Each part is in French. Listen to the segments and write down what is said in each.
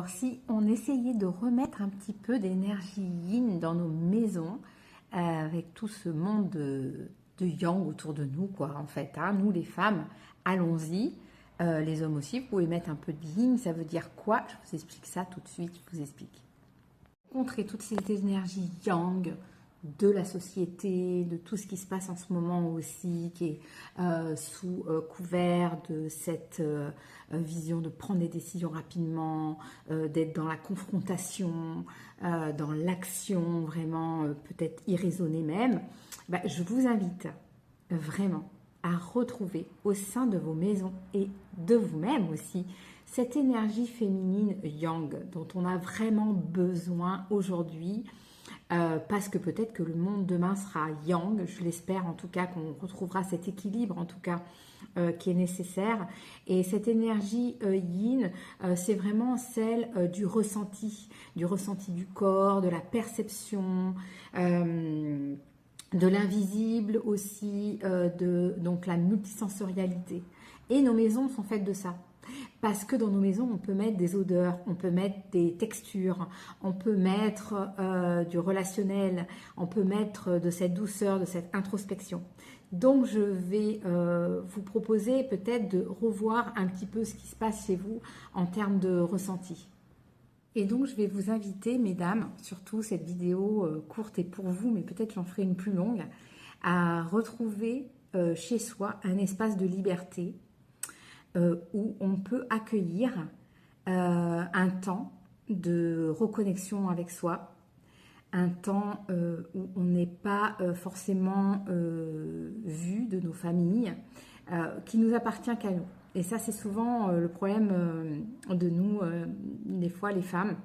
Alors, si on essayait de remettre un petit peu d'énergie yin dans nos maisons, avec tout ce monde de yang autour de nous, quoi, en fait, hein, nous les femmes, allons-y. Les hommes aussi, vous pouvez mettre un peu de yin, ça veut dire quoi? Je vous explique ça tout de suite, je vous explique. Contrer toutes ces énergies yang de la société, de tout ce qui se passe en ce moment aussi, qui est sous couvert de cette vision de prendre des décisions rapidement, d'être dans la confrontation, dans l'action vraiment peut-être irraisonnée même, je vous invite vraiment à retrouver au sein de vos maisons et de vous-même aussi cette énergie féminine yang dont on a vraiment besoin aujourd'hui parce que peut-être que le monde demain sera yang, je l'espère en tout cas qu'on retrouvera cet équilibre en tout cas qui est nécessaire. Et cette énergie yin, c'est vraiment celle du ressenti du corps, de la perception, de l'invisible aussi, donc la multisensorialité. Et nos maisons sont faites de ça. Parce que dans nos maisons, on peut mettre des odeurs, on peut mettre des textures, on peut mettre du relationnel, on peut mettre de cette douceur, de cette introspection. Donc, je vais vous proposer peut-être de revoir un petit peu ce qui se passe chez vous en termes de ressenti. Et donc, je vais vous inviter, mesdames, surtout cette vidéo courte est pour vous, mais peut-être j'en ferai une plus longue, à retrouver chez soi un espace de liberté, où on peut accueillir un temps de reconnexion avec soi, un temps où on n'est pas forcément vu de nos familles, qui nous appartient qu'à nous. Et ça, c'est souvent le problème de nous, des fois les femmes.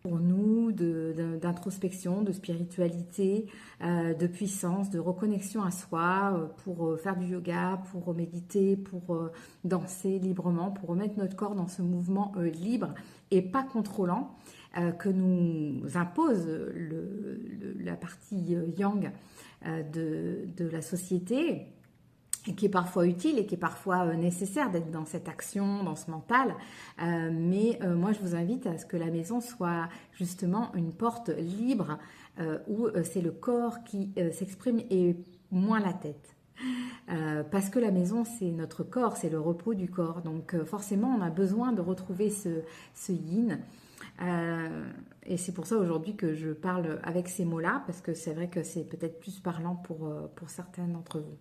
Pour nous, d'introspection, de spiritualité, de puissance, de reconnexion à soi, pour faire du yoga, pour méditer, pour danser librement, pour remettre notre corps dans ce mouvement libre et pas contrôlant que nous impose la partie yang de la société, et qui est parfois utile et qui est parfois nécessaire d'être dans cette action, dans ce mental. Mais moi, je vous invite à ce que la maison soit justement une porte libre où c'est le corps qui s'exprime et moins la tête. Parce que la maison, c'est notre corps, c'est le repos du corps. Donc forcément, on a besoin de retrouver ce yin. Et c'est pour ça aujourd'hui que je parle avec ces mots-là, parce que c'est vrai que c'est peut-être plus parlant pour certains d'entre vous.